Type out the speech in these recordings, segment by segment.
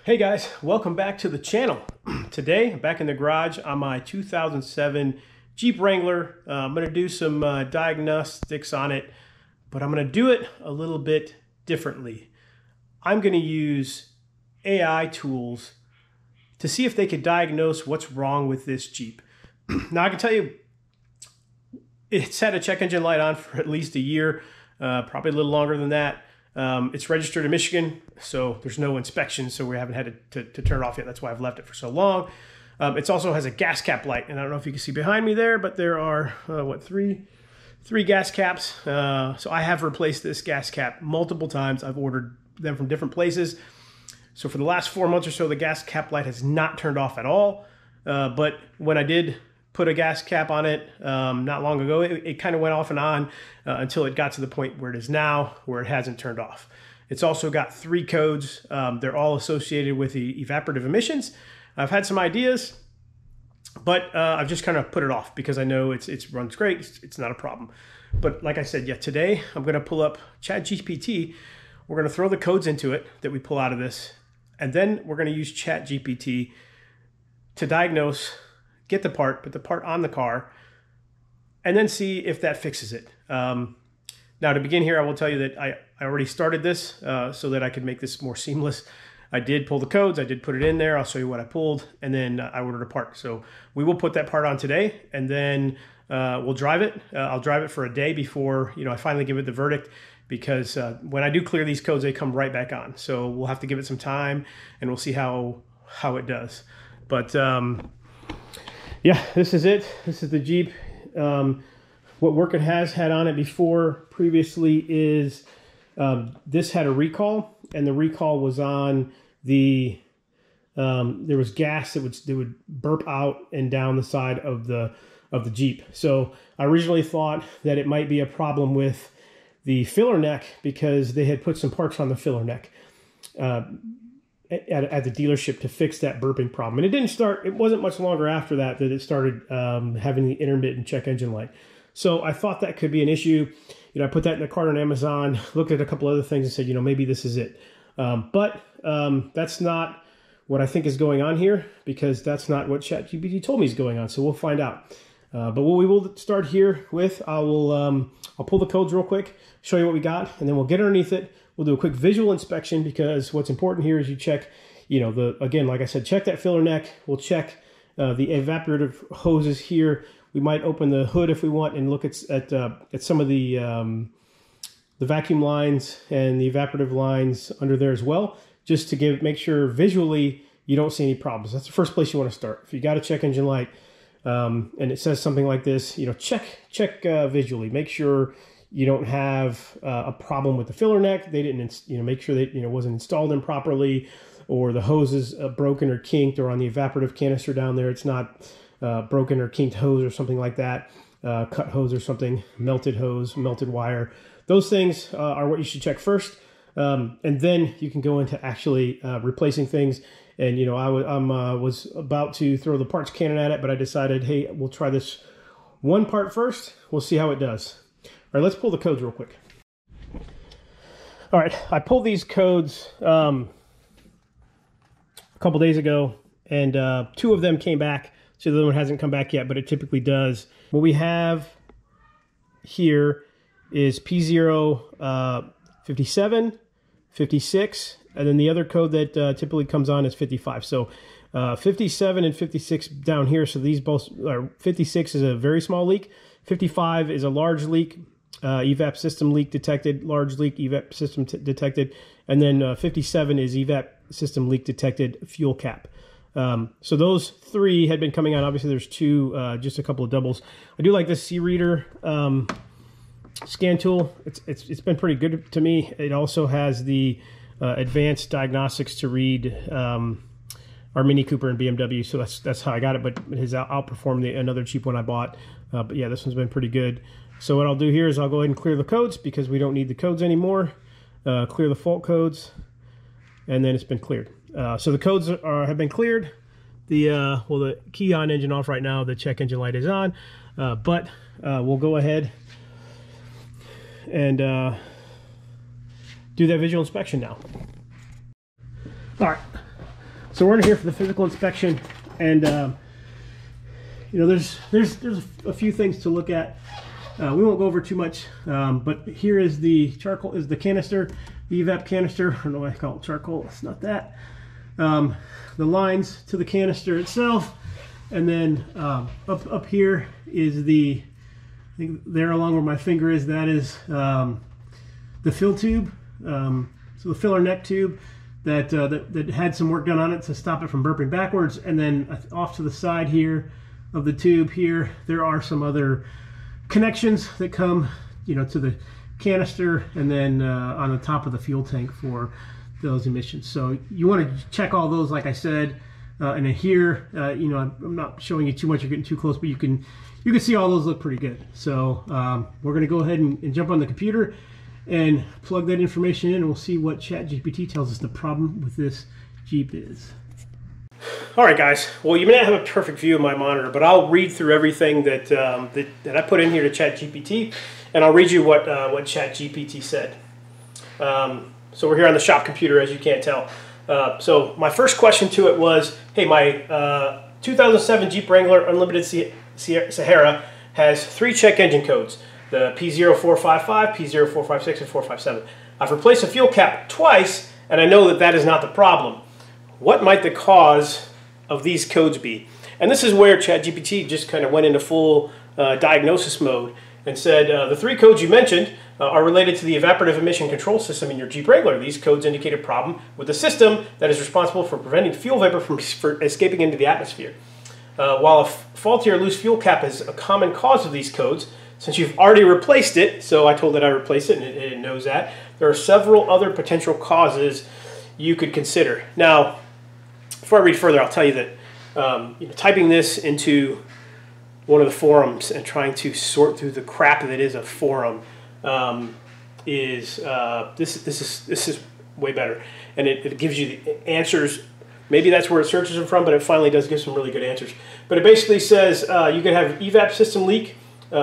Hey guys, welcome back to the channel. Today, I'm back in the garage on my 2007 Jeep Wrangler. I'm going to do some diagnostics on it, but I'm going to do it a little bit differently. I'm going to use AI tools to see if they could diagnose what's wrong with this Jeep. Now, I can tell you, it's had a check engine light on for at least a year, probably a little longer than that. It's registered in Michigan, so there's no inspection, so we haven't had to turn it off yet. That's why I've left it for so long. It also has a gas cap light, and I don't know if you can see behind me there, but there are, three gas caps. So I have replaced this gas cap multiple times. I've ordered them from different places. So for the last 4 months or so, the gas cap light has not turned off at all. But when I did put a gas cap on it not long ago, it kind of went off and on until it got to the point where it is now, where it hasn't turned off. It's also got 3 codes. They're all associated with the evaporative emissions. I've had some ideas, but I've just kind of put it off because I know it runs great. It's not a problem. But like I said, yeah, today I'm going to pull up ChatGPT. We're going to throw the codes into it that we pull out of this, and then we're going to use ChatGPT to diagnose, get the part, put the part on the car, and then see if that fixes it. Now, to begin here, I will tell you that I already started this so that I could make this more seamless. I did pull the codes. I did put it in there. I'll show you what I pulled, and then I ordered a part. So we will put that part on today, and then we'll drive it. I'll drive it for a day before I finally give it the verdict, because when I do clear these codes, they come right back on. So we'll have to give it some time, and we'll see how it does. But yeah, this is it. This is the Jeep. What work it has had on it before previously is this had a recall, and the recall was on the there was gas that would burp out and down the side of the Jeep. So I originally thought that it might be a problem with the filler neck, because they had put some parts on the filler neck at the dealership to fix that burping problem. And it didn't start, it wasn't much longer after that it started having the intermittent check engine light. So I thought that could be an issue. I put that in the cart on Amazon, looked at a couple other things and said, maybe this is it. But that's not what I think is going on here, because that's not what ChatGPT told me is going on. So we'll find out. But what we will start here with, I'll pull the codes real quick, show you what we got, and then we'll get underneath it. We'll do a quick visual inspection, because what's important here is you check, again, like I said, check that filler neck. We'll check the evaporative hoses here. We might open the hood if we want and look at some of the vacuum lines and the evaporative lines under there as well, just to make sure visually you don't see any problems. That's the first place you want to start. If you got a check engine light and it says something like this, check visually. Make sure you don't have a problem with the filler neck. They didn't, make sure that wasn't installed improperly, or the hose is broken or kinked, or on the evaporative canister down there, it's not broken or kinked hose or something like that, cut hose or something, melted hose, melted wire. Those things are what you should check first, and then you can go into actually replacing things. And I was about to throw the parts cannon at it, but I decided, hey, we'll try this one part first. We'll see how it does. All right, let's pull the codes real quick. All right, I pulled these codes a couple days ago, and 2 of them came back. So the other one hasn't come back yet, but it typically does. What we have here is P0457, 56, and then the other code that typically comes on is 55. So 57 and 56 down here. So these both are, 56 is a very small leak. 55 is a large leak, evap system leak detected, large leak, evap system detected. And then 57 is evap system leak detected, fuel cap. So those 3 had been coming on. Obviously there's 2, just a couple of doubles. I do like this C-Reader scan tool. It's been pretty good to me. It also has the advanced diagnostics to read our Mini Cooper and BMW. So that's how I got it, but it has outperformed another cheap one I bought. But yeah, this one's been pretty good. So what I'll do here is I'll go ahead and clear the codes, because we don't need the codes anymore. Clear the fault codes, and then it's been cleared. So the codes have been cleared. The key on, engine off right now. The check engine light is on, but we'll go ahead and do that visual inspection now. All right, So we're in here for the physical inspection, and you know, there's a few things to look at. We won't go over too much, but here is the charcoal, is the canister, the evap canister. I don't know why I call it charcoal. It's not that. The lines to the canister itself, and then up here is the, I think there along where my finger is, that is the fill tube. So the filler neck tube that had some work done on it to stop it from burping backwards, and then off to the side here of the tube here, there are some other connections that come, you know, to the canister, and then on the top of the fuel tank for those emissions. So you want to check all those, like I said. And then here, you know, I'm not showing you too much, you're getting too close, but you can see all those look pretty good. So we're going to go ahead and jump on the computer and plug that information in, and we'll see what ChatGPT tells us the problem with this Jeep is. All right, guys. Well, you may not have a perfect view of my monitor, but I'll read through everything that I put in here to ChatGPT, and I'll read you what ChatGPT said. So we're here on the shop computer, as you can't tell. So my first question to it was, hey, my 2007 Jeep Wrangler Unlimited Sahara has 3 check engine codes, the P0455, P0456, and 457. I've replaced the fuel cap twice, and I know that is not the problem. What might the cause of these codes be? And this is where ChatGPT just kind of went into full diagnosis mode and said, the 3 codes you mentioned are related to the evaporative emission control system in your Jeep Wrangler. These codes indicate a problem with the system that is responsible for preventing fuel vapor from escaping into the atmosphere. While a faulty or loose fuel cap is a common cause of these codes, since you've already replaced it, so I told it I replaced it, and it knows that, there are several other potential causes you could consider. Now, before I read further, I'll tell you that you know, typing this into one of the forums and trying to sort through the crap that is a forum this is way better, and it gives you the answers. Maybe that's where it searches them from, but it finally does give some really good answers. But it basically says you can have evap system leak.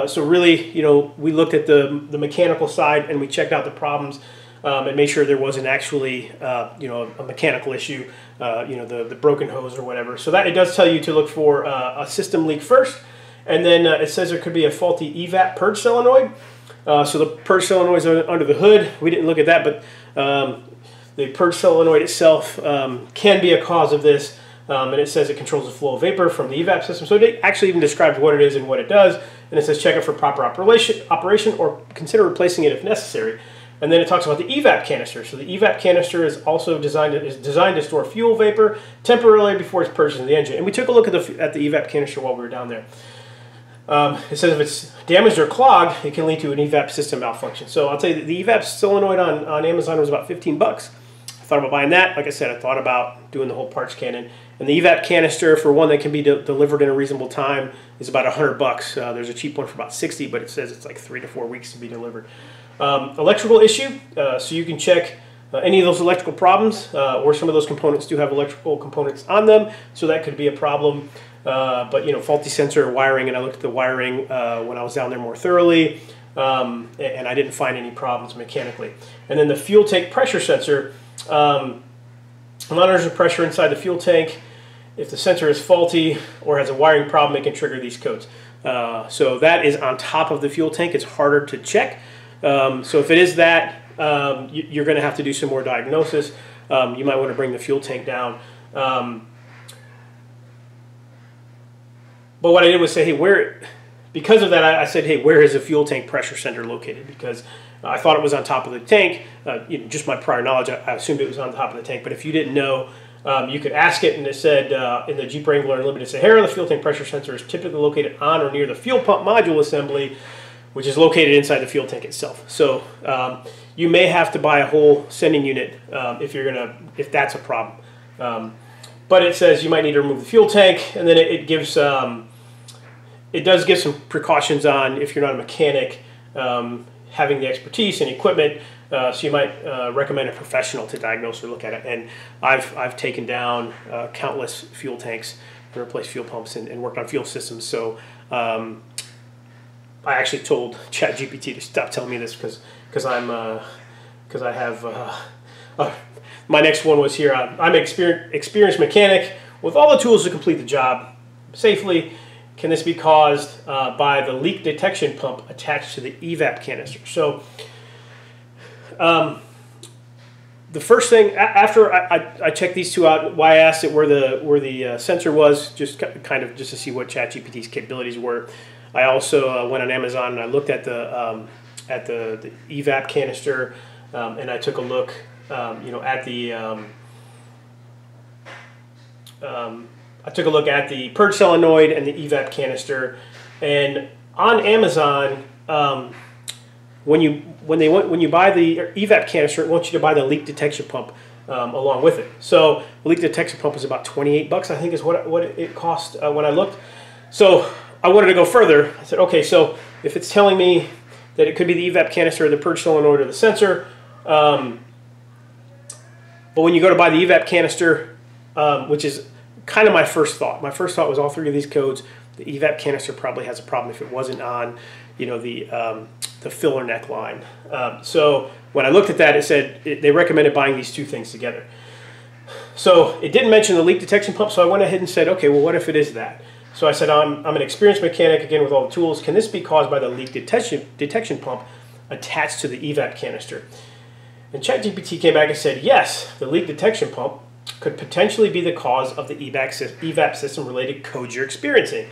So really, you know, we looked at the mechanical side, and we checked out the problems and made sure there wasn't actually you know, a mechanical issue, you know, the broken hose or whatever. So that it does tell you to look for a system leak first, and then it says there could be a faulty evap purge solenoid. So the purge solenoid is under the hood. We didn't look at that, but the purge solenoid itself can be a cause of this, and it says it controls the flow of vapor from the evap system. So it actually even describes what it is and what it does, and it says check it for proper operation or consider replacing it if necessary. And then it talks about the evap canister. So the evap canister is also designed to store fuel vapor temporarily before it's purged in the engine. And we took a look at the evap canister while we were down there. It says if it's damaged or clogged, it can lead to an evap system malfunction. So I'll tell you that the evap solenoid on Amazon was about 15 bucks. I thought about buying that. Like I said, I thought about doing the whole parts cannon. And the evap canister, for one that can be delivered in a reasonable time, is about 100 bucks. There's a cheap one for about 60, but it says it's like 3 to 4 weeks to be delivered. Electrical issue, so you can check any of those electrical problems, or some of those components do have electrical components on them, so that could be a problem. But you know, faulty sensor wiring, and I looked at the wiring when I was down there more thoroughly, and I didn't find any problems mechanically. And then the fuel tank pressure sensor monitors the pressure inside the fuel tank. If the sensor is faulty or has a wiring problem, it can trigger these codes. So that is on top of the fuel tank. It's harder to check. So if it is that, you're going to have to do some more diagnosis. You might want to bring the fuel tank down. But what I did was say, hey, because of that, I said, hey, where is the fuel tank pressure sensor located? Because I thought it was on top of the tank. You know, just my prior knowledge, I assumed it was on top of the tank. But if you didn't know, you could ask it, and it said in the Jeep Wrangler Unlimited Sahara, the fuel tank pressure sensor is typically located on or near the fuel pump module assembly, which is located inside the fuel tank itself. So you may have to buy a whole sending unit if that's a problem. But it says you might need to remove the fuel tank, and then it gives it does give some precautions on if you're not a mechanic, having the expertise and equipment. So you might recommend a professional to diagnose or look at it. And I've taken down countless fuel tanks and replaced fuel pumps and worked on fuel systems. So I actually told ChatGPT to stop telling me this because I have my next one was here. I'm an experienced mechanic with all the tools to complete the job safely. Can this be caused by the leak detection pump attached to the evap canister? So the first thing, after I checked these two out, why I asked it where the sensor was, just to see what ChatGPT's capabilities were. I also went on Amazon and I looked at the evap canister, and I took a look, at the I took a look at the purge solenoid and the evap canister. And on Amazon, when you buy the evap canister, it wants you to buy the leak detection pump along with it. So the leak detection pump is about 28 bucks, I think, is what it cost when I looked. So I wanted to go further. I said, okay, so if it's telling me that it could be the evap canister or the purge solenoid or the sensor, but when you go to buy the evap canister, which is kind of my first thought. My first thought was all three of these codes. The evap canister probably has a problem if it wasn't on, the filler neck line. So when I looked at that, it said they recommended buying these two things together. So it didn't mention the leak detection pump, so I went ahead and said, okay, well, what if it is that? So I said, I'm an experienced mechanic, again, with all the tools. Can this be caused by the leak detection pump attached to the evap canister? And ChatGPT came back and said, yes, the leak detection pump could potentially be the cause of the evap system-related codes you're experiencing.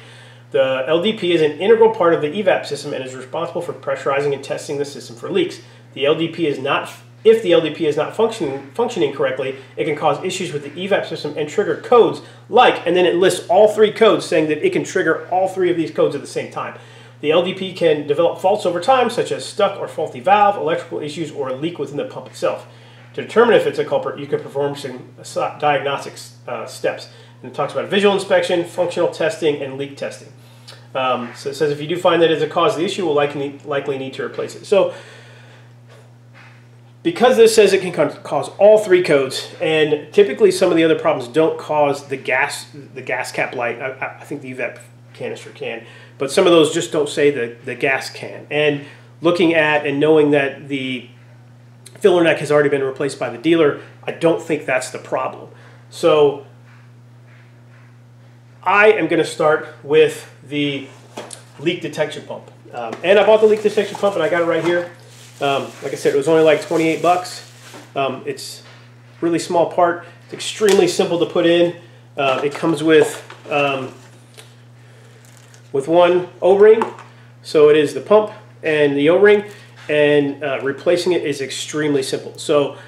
The LDP is an integral part of the evap system and is responsible for pressurizing and testing the system for leaks. If the LDP is not functioning correctly, it can cause issues with the evap system and trigger codes like, and then it lists all three codes saying that it can trigger all three of these codes at the same time. The LDP can develop faults over time, such as stuck or faulty valve, electrical issues, or a leak within the pump itself. To determine if it's a culprit, you can perform some diagnostic steps. And it talks about visual inspection, functional testing, and leak testing. So it says if you do find that it's a cause of the issue, we'll likely need to replace it. So because this says it can cause all three codes, and typically some of the other problems don't cause the gas cap light. I think the evap canister can, but some of those just don't say the gas can. And looking at and knowing that the filler neck has already been replaced by the dealer, I don't think that's the problem. So I am going to start with the leak detection pump. And I bought the leak detection pump and I got it right here. Like I said, it was only like 28 bucks. It's a really small part. It's extremely simple to put in. It comes with one O-ring. So it is the pump and the O-ring. And replacing it is extremely simple. So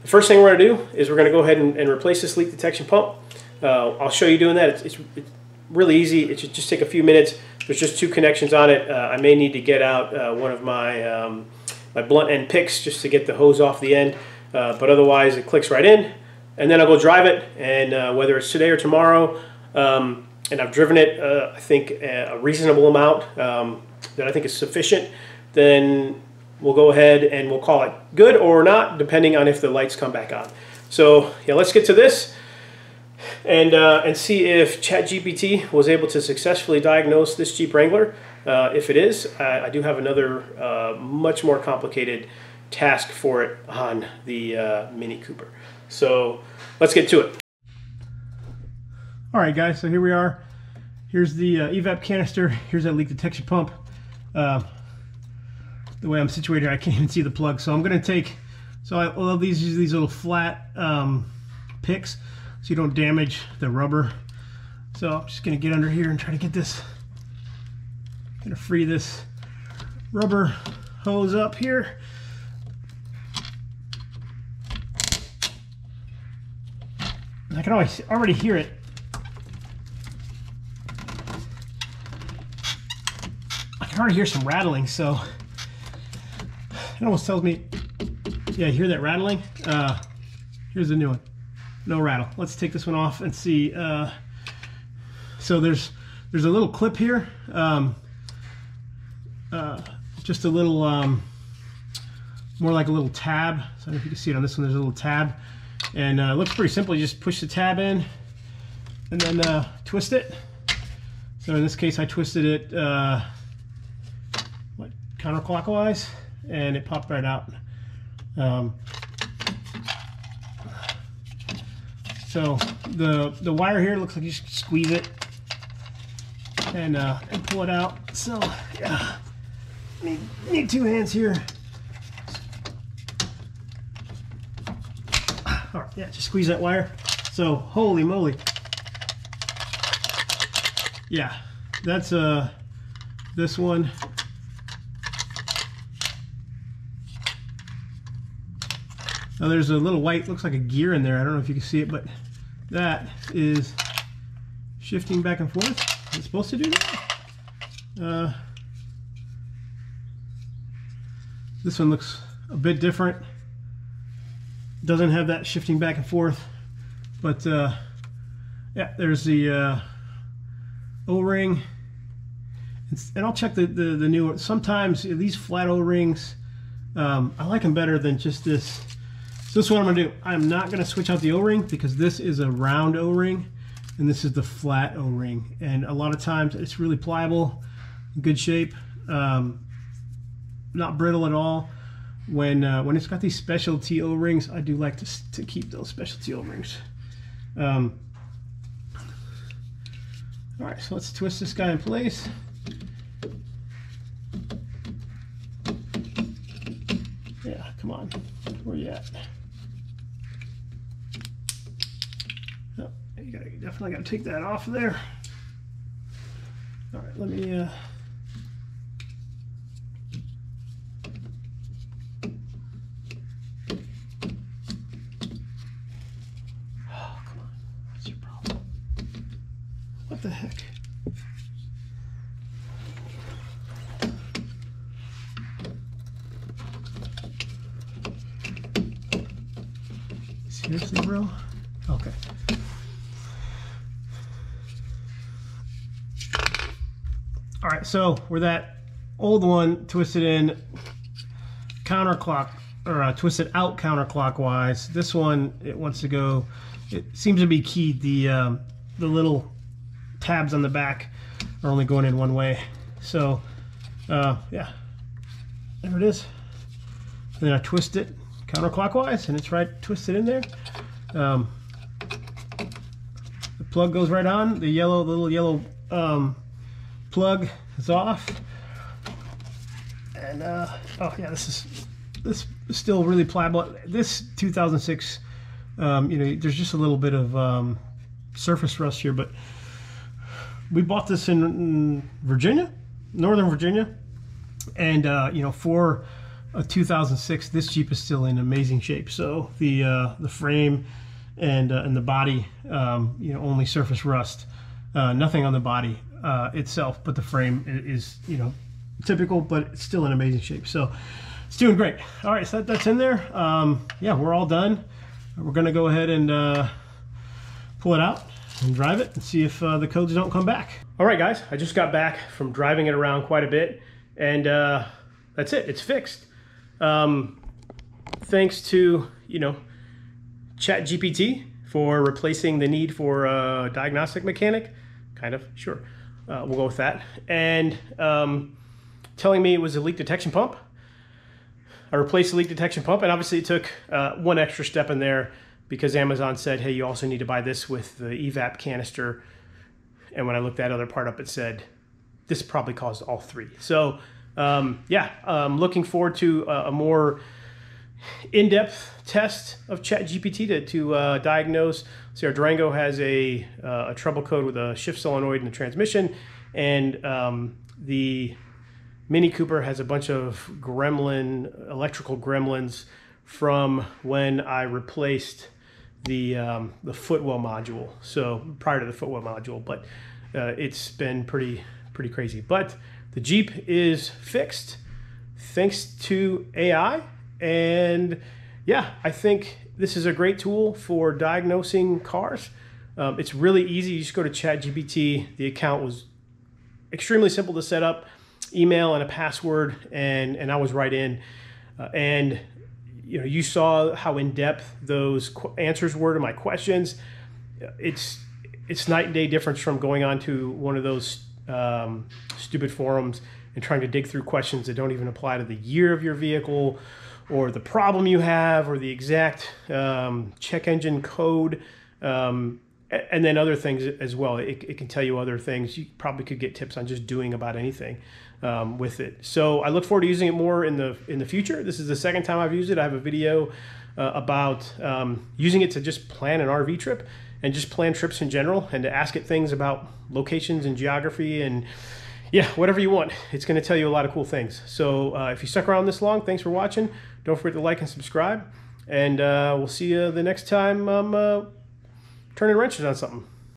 the first thing we're going to do is we're going to go ahead and replace this leak detection pump. I'll show you doing that. It's really easy. It should just take a few minutes. There's just two connections on it. I may need to get out one of my my blunt end picks just to get the hose off the end, but otherwise it clicks right in. And then I'll go drive it, and whether it's today or tomorrow, and I've driven it I think a reasonable amount that I think is sufficient, then we'll go ahead and we'll call it good or not, depending on if the lights come back on. So yeah, let's get to this and see if ChatGPT was able to successfully diagnose this Jeep Wrangler. If it is, I do have another much more complicated task for it on the Mini Cooper. So let's get to it. All right, guys, so here we are. Here's the evap canister. Here's that leak detection pump. The way I'm situated, I can't even see the plug. So I'm going to take, so I love these little flat picks so you don't damage the rubber. So I'm just going to get under here and try to get this, going to free this rubber hose up here. I can already hear it. I can already hear some rattling, so it almost tells me, yeah, hear that rattling? Here's the new one. No rattle. Let's take this one off and see. So there's a little clip here. Just a little, more like a little tab. So I don't know if you can see it on this one. There's a little tab. And it looks pretty simple. You just push the tab in and then twist it. So in this case, I twisted it counterclockwise, and it popped right out. So the wire here looks like you just squeeze it and pull it out. So yeah, need two hands here. All right, yeah, just squeeze that wire. So holy moly, yeah, that's this one. Now there's a little white, looks like a gear in there. I don't know if you can see it, but that is shifting back and forth. It's supposed to do that. This one looks a bit different. Doesn't have that shifting back and forth, but yeah, there's the O-ring, and I'll check the new one. Sometimes these flat O-rings, I like them better than just this. So this is what I'm gonna do. I'm not gonna switch out the O-ring because this is a round O-ring and this is the flat O-ring, and a lot of times it's really pliable, good shape, not brittle at all. When it's got these specialty O-rings, I do like to keep those specialty O-rings. All right, so let's twist this guy in place. Yeah, come on, where you at? Oh, you definitely got to take that off of there. All right, let me. Oh, come on, what's your problem? What the heck? Seriously, bro? Okay. All right, so where that old one twisted in counterclock, or twisted out counterclockwise, this one, it wants to go, it seems to be keyed. The little tabs on the back are only going in one way. So, yeah, there it is. And then I twist it counterclockwise, and it's right twisted in there. The plug goes right on. The little yellow plug is off. And oh yeah, this is still really pliable. This 2006, you know, there's just a little bit of surface rust here, but we bought this in Virginia, Northern Virginia, and you know, for a 2006, this Jeep is still in amazing shape. So the frame and the body, you know, only surface rust, nothing on the body itself, but the frame is, you know, typical, but it's still in amazing shape. So it's doing great. All right, so that's in there. Yeah, we're all done. We're gonna go ahead and pull it out and drive it and see if the codes don't come back. All right, guys, I just got back from driving it around quite a bit, and that's it. It's fixed. Thanks to, you know, ChatGPT for replacing the need for a diagnostic mechanic, kind of, sure. We'll go with that. And telling me it was a leak detection pump. I replaced the leak detection pump, and obviously it took one extra step in there because Amazon said, hey, you also need to buy this with the evap canister. And when I looked that other part up, it said, this probably caused all three. So yeah, looking forward to a more in-depth test of ChatGPT to diagnose. See, our Durango has a trouble code with a shift solenoid in the transmission, and the Mini Cooper has a bunch of electrical gremlins from when I replaced the footwell module. So prior to the footwell module, but it's been pretty crazy. But the Jeep is fixed thanks to AI, and yeah, I think this is a great tool for diagnosing cars. It's really easy. You just go to ChatGPT. The account was extremely simple to set up, email and a password, and I was right in. And you know, you saw how in depth those answers were to my questions. It's night and day difference from going on to one of those stupid forums and trying to dig through questions that don't even apply to the year of your vehicle or the problem you have or the exact check engine code. And then other things as well. It can tell you other things. You probably could get tips on just doing about anything with it. So I look forward to using it more in the future. This is the second time I've used it. I have a video about using it to just plan an RV trip and just plan trips in general, and to ask it things about locations and geography and yeah, whatever you want. It's going to tell you a lot of cool things. So if you stuck around this long, thanks for watching. Don't forget to like and subscribe, and we'll see you the next time I'm turning wrenches on something.